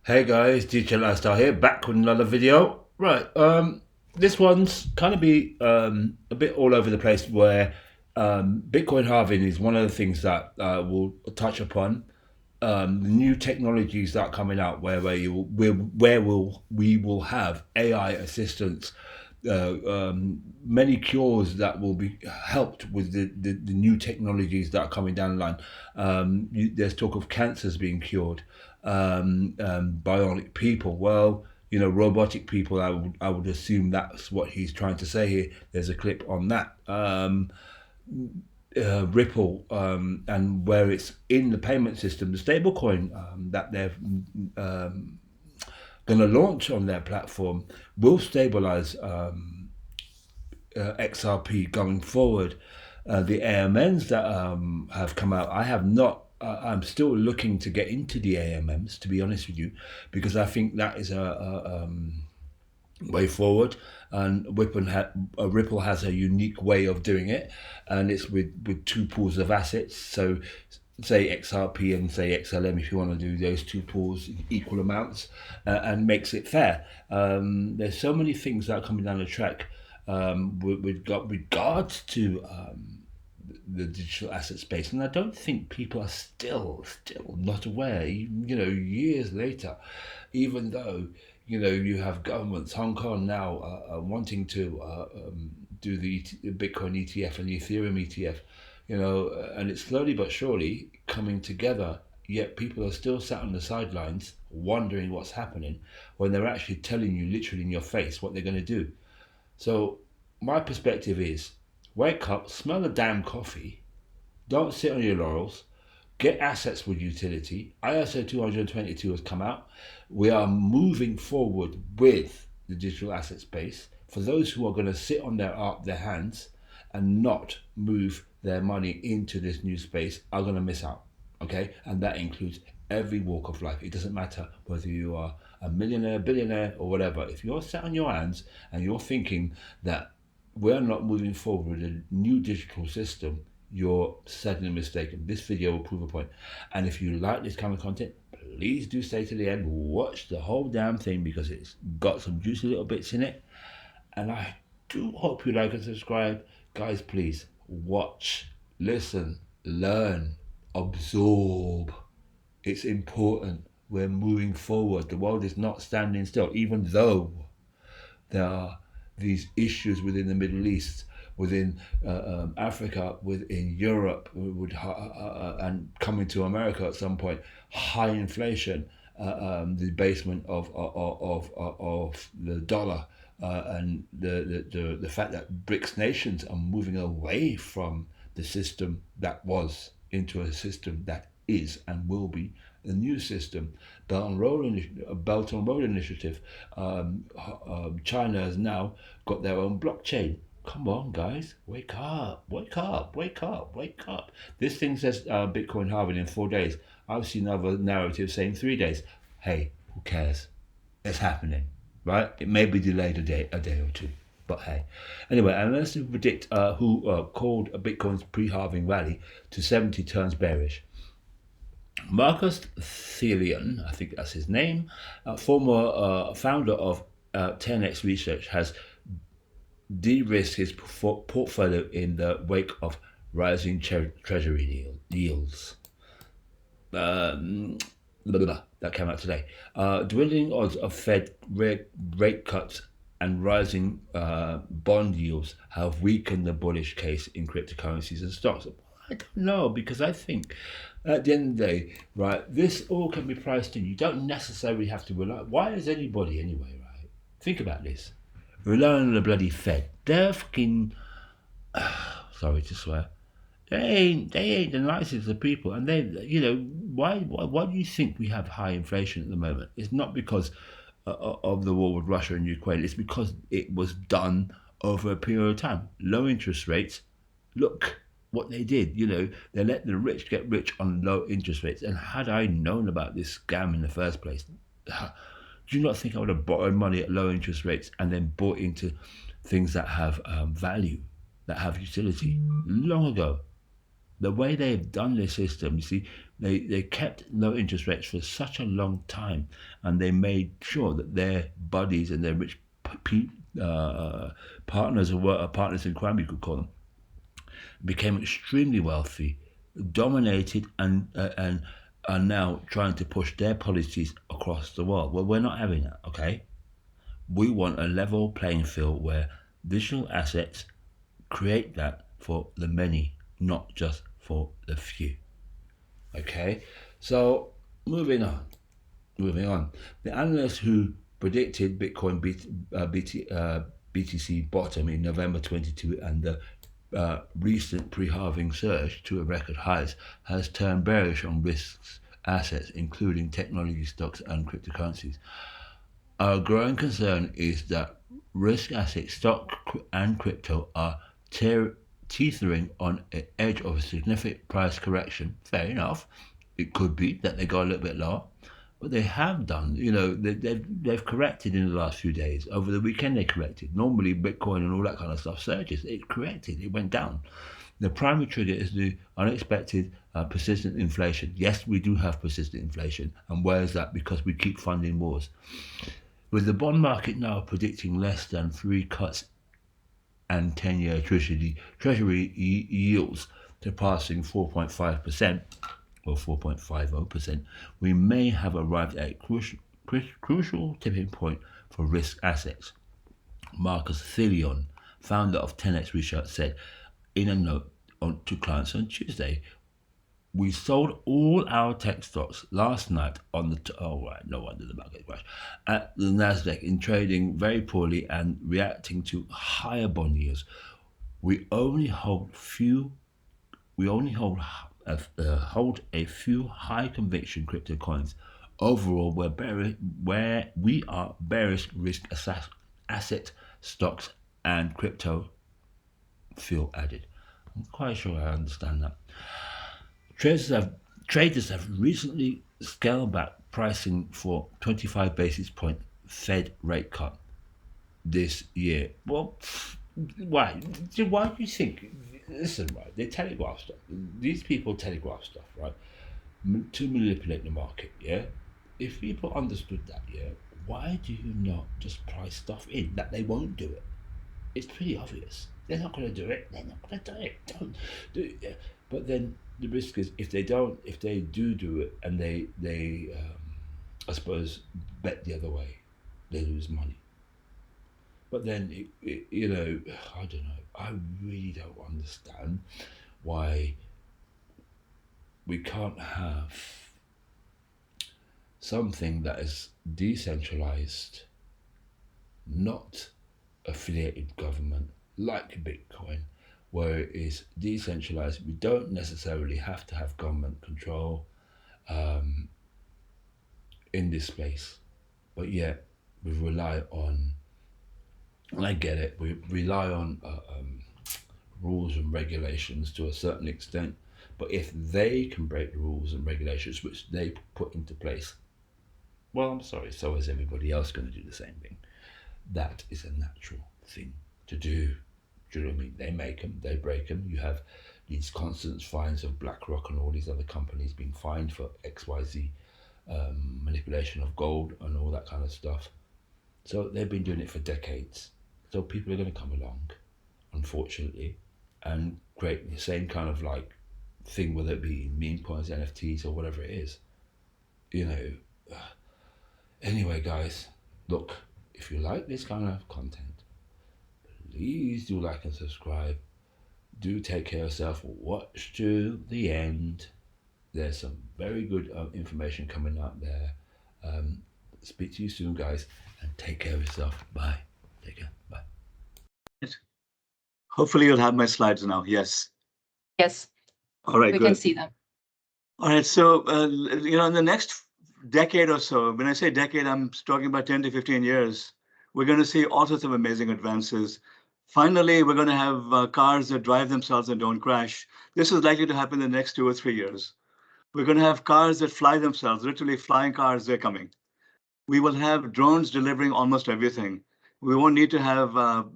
Hey guys, DJ Lifestyle here, back with another video. Right, this one's kind of be a bit all over the place where Bitcoin halving is one of the things that we'll touch upon. The new technologies that are coming out we will have AI assistants, many cures that will be helped with the new technologies that are coming down the line. There's talk of cancers being cured, bionic people. Well, robotic people. I would assume that's what he's trying to say here. There's a clip on that. Ripple, and where it's in the payment system, the stablecoin that they're going to launch on their platform will stabilize XRP going forward. The AMNs that have come out, I have not. I'm still looking to get into the AMMs, to be honest with you, because I think that is a way forward. And Ripple has a unique way of doing it, and it's with two pools of assets. So say XRP and say XLM, if you want to do those two pools equal amounts, and makes it fair. There's so many things that are coming down the track with regards to the digital asset space, and I don't think people are still not aware. Years later, even though you have governments, Hong Kong now wanting to do the Bitcoin ETF and the Ethereum ETF, and it's slowly but surely coming together. Yet people are still sat on the sidelines wondering what's happening when they're actually telling you literally in your face what they're going to do. So my perspective is, wake up, smell the damn coffee, don't sit on your laurels, get assets with utility. ISO 222 has come out. We are moving forward with the digital asset space. For those who are going to sit on their hands and not move their money into this new space are going to miss out. Okay, and that includes every walk of life. It doesn't matter whether you are a millionaire, billionaire, or whatever. If you're sat on your hands and you're thinking that we're not moving forward with a new digital system, you're certainly mistaken. This video will prove a point. And if you like this kind of content, please do stay to the end. Watch the whole damn thing because it's got some juicy little bits in it. And I do hope you like and subscribe. Guys, please watch, listen, learn, absorb. It's important. We're moving forward. The world is not standing still, even though there are these issues within the Middle East, within Africa, within Europe, and coming to America at some point. High inflation, the debasement of the dollar, and the fact that BRICS nations are moving away from the system that was into a system that is and will be a new system. Belt and Road Initiative. China has now got their own blockchain. Come on, guys, wake up, wake up, wake up, wake up. This thing says Bitcoin halving in 4 days. I've seen other narratives saying 3 days. Hey, who cares? It's happening, right? It may be delayed a day or two. But hey, anyway, analysts predict who called Bitcoin's pre-halving rally to 70 turns bearish. Marcus Thelion, I think that's his name, former founder of 10x Research, has de-risked his portfolio in the wake of rising treasury yields. That came out today. Dwindling odds of Fed rate cuts and rising bond yields have weakened the bullish case in cryptocurrencies and stocks. I don't know, because I think at the end of the day, right, this all can be priced in. You don't necessarily have to rely. Why is anybody anyway, right? Think about this. Relying on the bloody Fed. They're fucking, sorry to swear, they ain't the nicest of people. And they, why do you think we have high inflation at the moment? It's not because of the war with Russia and Ukraine. It's because it was done over a period of time. Low interest rates. Look what they did. They let the rich get rich on low interest rates. And had I known about this scam in the first place, do you not think I would have borrowed money at low interest rates and then bought into things that have value, that have utility long ago? the way they've done their system, you see, they kept low interest rates for such a long time, and they made sure that their buddies and their rich partners, or partners in crime, you could call them, became extremely wealthy, dominated, and are now trying to push their policies across the world. Well, we're not having that, okay? We want a level playing field where digital assets create that for the many, not just for the few. Okay, so moving on. The analysts who predicted Bitcoin BTC bottom in November 22 and the recent pre-halving surge to a record highs has turned bearish on risks assets, including technology stocks and cryptocurrencies. Our growing concern is that risk assets, stock and crypto are teetering on an edge of a significant price correction. Fair enough. It could be that they got a little bit lower, but they have done. They've corrected in the last few days. Over the weekend, they corrected. Normally, Bitcoin and all that kind of stuff surges. It corrected. It went down. The primary trigger is the unexpected persistent inflation. Yes, we do have persistent inflation. And where is that? Because we keep funding wars. With the bond market now predicting less than 3 cuts and 10-year treasury yields surpassing 4.5% or 4.50%, we may have arrived at a crucial tipping point for risk assets. Marcus Thelion, founder of 10x Research, said in a note to clients on Tuesday, "We sold all our tech stocks last night on the no wonder the market crashed at the Nasdaq in trading very poorly and reacting to higher bond yields. We only hold a few high conviction crypto coins. Overall, where we are bearish risk asset stocks and crypto." Feel added. I'm quite sure I understand that. Traders have recently scaled back pricing for 25 basis point Fed rate cut this year. Well, why? Why do you think? Listen, right? They telegraph stuff. These people telegraph stuff, right? To manipulate the market. Yeah. If people understood that, yeah, why do you not just price stuff in that they won't do it? It's pretty obvious. They're not going to do it. They're not going to do it. Don't do it. Yeah. But then the risk is if they do it, and they I suppose bet the other way, they lose money. But then I don't know. I really don't understand why we can't have something that is decentralized, not affiliated government like Bitcoin, where it is decentralized. We don't necessarily have to have government control in this space, but yet we rely on, and I get it, we rely on rules and regulations to a certain extent, but if they can break the rules and regulations which they put into place, well, I'm sorry, so is everybody else going to do the same thing. That is a natural thing to do. Do you know what I mean? They make them, they break them. You have these constant fines of BlackRock and all these other companies being fined for XYZ manipulation of gold and all that kind of stuff. So they've been doing it for decades. So people are going to come along, unfortunately, and create the same kind of like thing, whether it be meme coins, NFTs, or whatever it is. Anyway, guys, look, if you like this kind of content, please do like and subscribe. Do take care of yourself. Watch to the end. There's some very good information coming out there. Speak to you soon, guys, and take care of yourself. Bye. Take care. Bye. Hopefully you'll have my slides now. Yes. Yes. All right, we good. can see them. All right, so, in the next decade or so, when I say decade, I'm talking about 10 to 15 years, we're going to see all sorts of amazing advances. Finally, we're going to have cars that drive themselves and don't crash. This is likely to happen in the next 2 or 3 years. We're going to have cars that fly themselves, literally flying cars, they're coming. We will have drones delivering almost everything. We won't need to have, our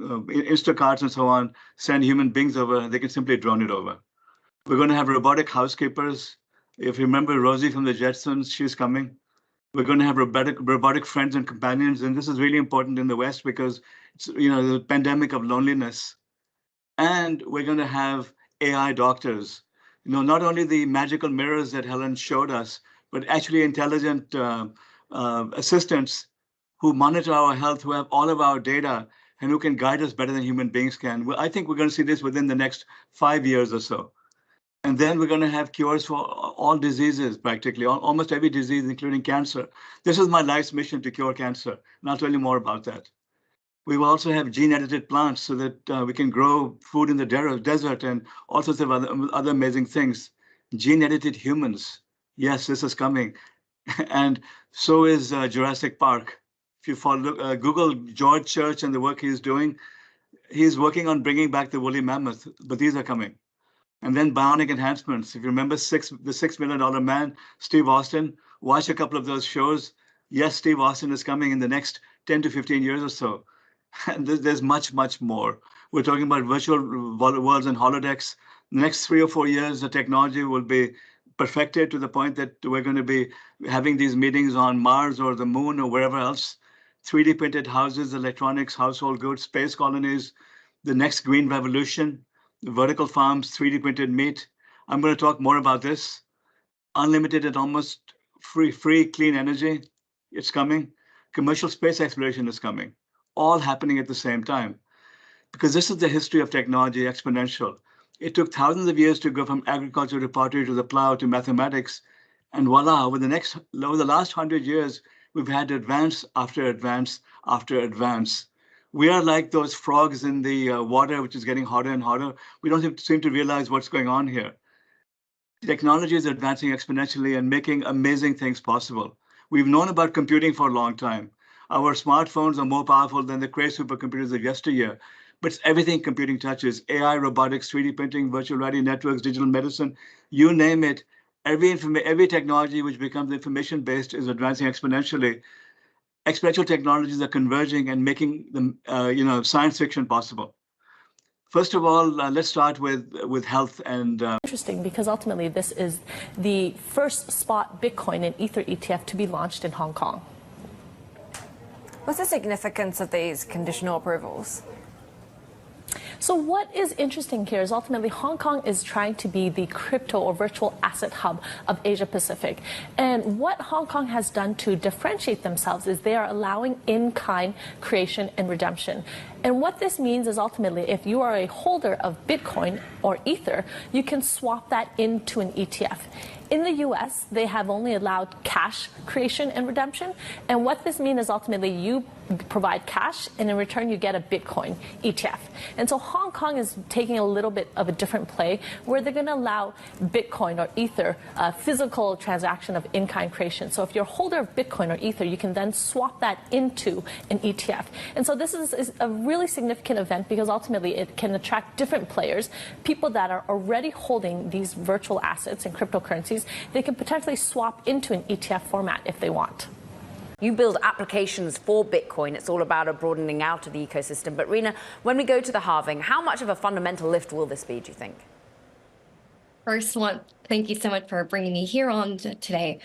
Instacarts and so on, send human beings over, they can simply drone it over. We're going to have robotic housekeepers. If you remember Rosie from the Jetsons, she's coming. We're going to have robotic friends and companions, and this is really important in the West because it's the pandemic of loneliness. And we're going to have AI doctors. Not only the magical mirrors that Helen showed us, but actually intelligent assistants who monitor our health, who have all of our data, and who can guide us better than human beings can. Well, I think we're going to see this within the next 5 years or so. And then we're going to have cures for all diseases, practically, almost every disease, including cancer. This is my life's mission, to cure cancer, and I'll tell you more about that. We will also have gene-edited plants so that we can grow food in the desert and all sorts of other amazing things. Gene-edited humans. Yes, this is coming. And so is Jurassic Park. If you follow, Google George Church and the work he's doing, he's working on bringing back the woolly mammoth, but these are coming. And then bionic enhancements. If you remember the $6 million man, Steve Austin, watch a couple of those shows. Yes, Steve Austin is coming in the next 10 to 15 years or so. And there's much, much more. We're talking about virtual worlds and holodecks. The next 3 or 4 years, the technology will be perfected to the point that we're going to be having these meetings on Mars or the moon or wherever else. 3D printed houses, electronics, household goods, space colonies, the next green revolution, vertical farms, 3D printed meat. I'm going to talk more about this. Unlimited and almost free clean energy. It's coming. Commercial space exploration is coming. All happening at the same time. Because this is the history of technology, exponential. It took thousands of years to go from agriculture to pottery to the plow to mathematics. And voila, over the last 100 years, we've had advance after advance after advance. We are like those frogs in the water, which is getting hotter and hotter. We don't seem to realize what's going on here. Technology is advancing exponentially and making amazing things possible. We've known about computing for a long time. Our smartphones are more powerful than the crazy supercomputers of yesteryear. But it's everything computing touches: AI, robotics, 3D printing, virtual reality networks, digital medicine, you name it. Every technology which becomes information-based is advancing exponentially. Exponential technologies are converging and making the science fiction possible. First of all, let's start with health and. Interesting, because ultimately this is the first spot Bitcoin and Ether ETF to be launched in Hong Kong. What's the significance of these conditional approvals? So what is interesting here is ultimately Hong Kong is trying to be the crypto or virtual asset hub of Asia Pacific. And what Hong Kong has done to differentiate themselves is they are allowing in-kind creation and redemption. And what this means is ultimately if you are a holder of Bitcoin or Ether, you can swap that into an ETF. In the US, they have only allowed cash creation and redemption. And what this means is ultimately you provide cash and in return you get a Bitcoin ETF. And so Hong Kong is taking a little bit of a different play where they're going to allow Bitcoin or Ether, a physical transaction of in-kind creation. So if you're a holder of Bitcoin or Ether, you can then swap that into an ETF. And so this is a really significant event because ultimately it can attract different players, people that are already holding these virtual assets and cryptocurrencies. They can potentially swap into an ETF format if they want. You build applications for Bitcoin. It's all about a broadening out of the ecosystem. But Rina, when we go to the halving, how much of a fundamental lift will this be, do you think? First one, thank you so much for bringing me here on today.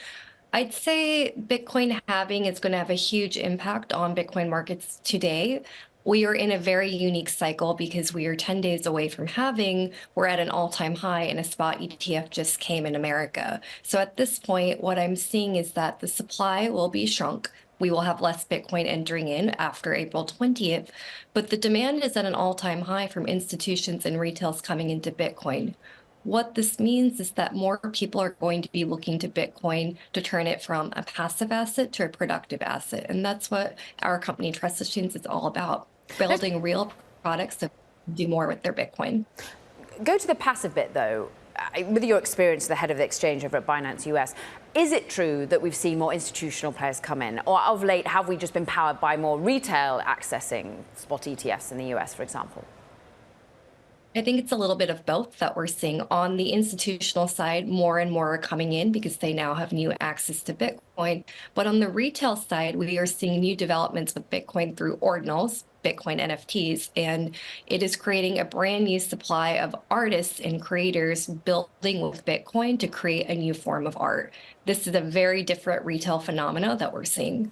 I'd say Bitcoin halving is going to have a huge impact on Bitcoin markets today. We are in a very unique cycle because we are 10 days away from halving. We're at an all-time high and a spot ETF just came in America. So at this point, what I'm seeing is that the supply will be shrunk. We will have less Bitcoin entering in after April 20th, but the demand is at an all-time high from institutions and retails coming into Bitcoin. What this means is that more people are going to be looking to Bitcoin to turn it from a passive asset to a productive asset. And that's what our company, Trust Machines, is all about, building real products to do more with their Bitcoin. Go to the passive bit, though. With your experience as the head of the exchange over at Binance US, is it true that we've seen more institutional players come in? Or of late, have we just been powered by more retail accessing spot ETFs in the US, for example? I think it's a little bit of both that we're seeing. On the institutional side, more and more are coming in because they now have new access to Bitcoin. But on the retail side, we are seeing new developments with Bitcoin through ordinals, Bitcoin NFTs, and it is creating a brand new supply of artists and creators building with Bitcoin to create a new form of art. This is a very different retail phenomena that we're seeing.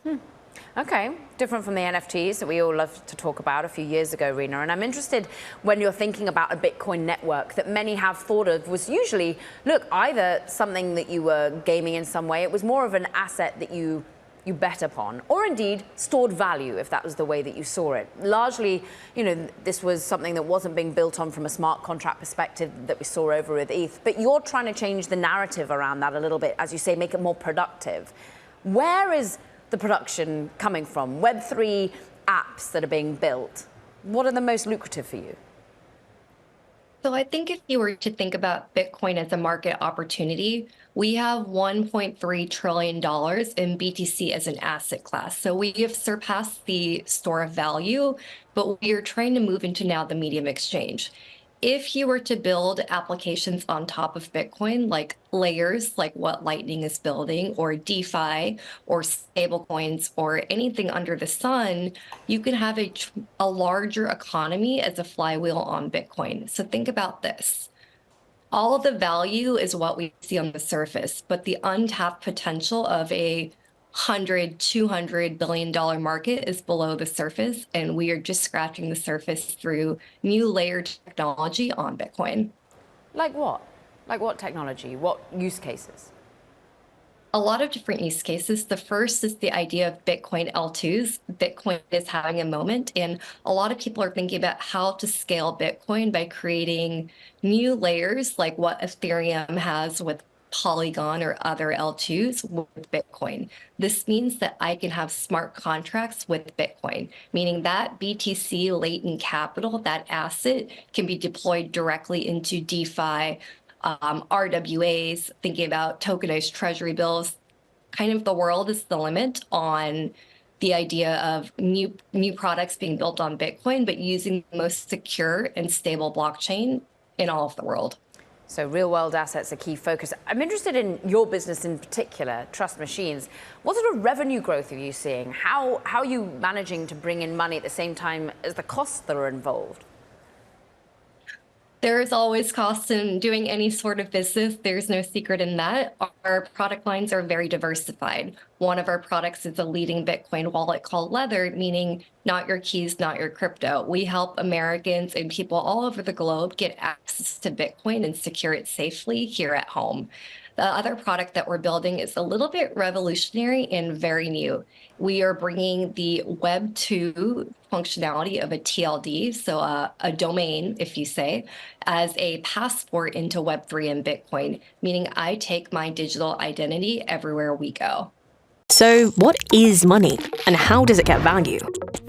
Okay, different from the NFTs that we all loved to talk about a few years ago, Rena. And I'm interested when you're thinking about a Bitcoin network that many have thought of was usually, look, either something that you were gaming in some way, it was more of an asset that you bet upon, or indeed stored value, if that was the way that you saw it. Largely, this was something that wasn't being built on from a smart contract perspective that we saw over with ETH, but you're trying to change the narrative around that a little bit, as you say, make it more productive. Where is the production coming from? Web3 apps that are being built, what are the most lucrative for you? So I think if you were to think about Bitcoin as a market opportunity, we have $1.3 trillion in BTC as an asset class. So we have surpassed the store of value, but we are trying to move into now the medium exchange. If you were to build applications on top of Bitcoin, like layers, like what Lightning is building, or DeFi, or stablecoins, or anything under the sun, you can have a larger economy as a flywheel on Bitcoin. So think about this. All of the value is what we see on the surface, but the untapped potential of a $100-200 billion market is below the surface, and we are just scratching the surface through new layered technology on Bitcoin. Like what? Like what technology? What use cases? A lot of different use cases. The first is the idea of Bitcoin L2s. Bitcoin is having a moment, and a lot of people are thinking about how to scale Bitcoin by creating new layers like what Ethereum has with Polygon or other L2s with Bitcoin. This means that I can have smart contracts with Bitcoin, meaning that BTC latent capital, that asset, can be deployed directly into DeFi, RWAs, thinking about tokenized treasury bills. Kind of the world is the limit on the idea of new products being built on Bitcoin, but using the most secure and stable blockchain in all of the world. So real world assets are key focus. I'm interested in your business in particular, Trust Machines. What sort of revenue growth are you seeing? How are you managing to bring in money at the same time as the costs that are involved? There's always costs in doing any sort of business. There's no secret in that. Our product lines are very diversified. One of our products is a leading Bitcoin wallet called Leather, meaning not your keys, not your crypto. We help Americans and people all over the globe get access to Bitcoin and secure it safely here at home. The other product that we're building is a little bit revolutionary and very new. We are bringing the Web 2 functionality of a TLD, so a domain, if you say, as a passport into Web 3 and Bitcoin, meaning I take my digital identity everywhere we go. So what is money and how does it get value?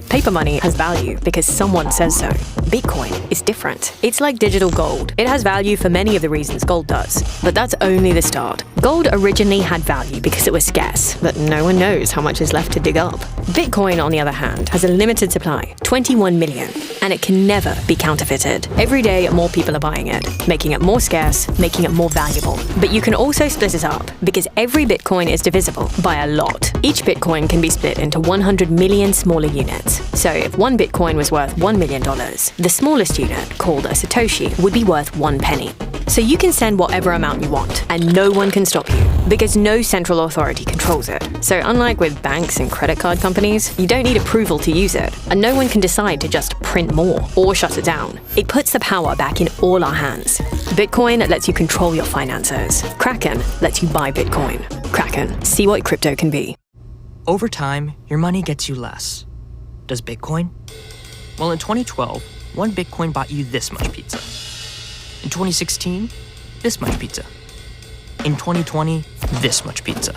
Paper money has value because someone says so. Bitcoin is different. It's like digital gold. It has value for many of the reasons gold does, but that's only the start. Gold originally had value because it was scarce, but no one knows how much is left to dig up. Bitcoin, on the other hand, has a limited supply, 21 million, and it can never be counterfeited. Every day, more people are buying it, making it more scarce, making it more valuable. But you can also split it up because every Bitcoin is divisible by a lot. Each Bitcoin can be split into 100 million smaller units. So if one Bitcoin was worth $1 million, the smallest unit, called a Satoshi, would be worth 1 penny. So you can send whatever amount you want, and no one can stop you, because no central authority controls it. So unlike with banks and credit card companies, you don't need approval to use it, and no one can decide to just print more or shut it down. It puts the power back in all our hands. Bitcoin lets you control your finances. Kraken lets you buy Bitcoin. Kraken, see what crypto can be. Over time, your money gets you less. Does Bitcoin? Well, in 2012, one Bitcoin bought you this much pizza. In 2016, this much pizza. In 2020, this much pizza.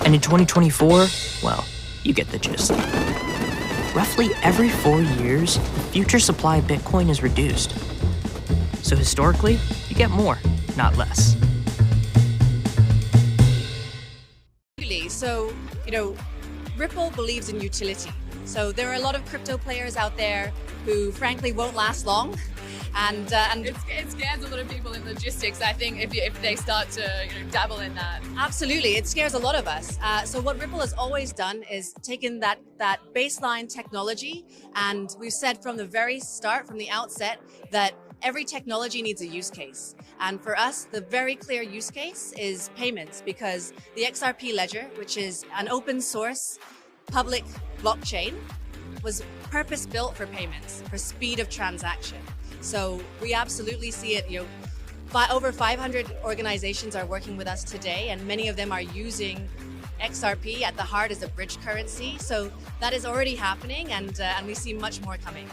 And in 2024, well, you get the gist. Roughly every 4 years, the future supply of Bitcoin is reduced. So historically, you get more, not less. So, Ripple believes in utility. So there are a lot of crypto players out there who frankly won't last long. And it scares a lot of people in logistics, I think, if they start to dabble in that. Absolutely, it scares a lot of us. So what Ripple has always done is taken that baseline technology, and we've said from the very start, from the outset, that every technology needs a use case. And for us, the very clear use case is payments, because the XRP ledger, which is an open source public blockchain, was purpose-built for payments, for speed of transaction. So we absolutely see it. Over 500 organizations are working with us today, and many of them are using XRP at the heart as a bridge currency. So that is already happening, and we see much more coming.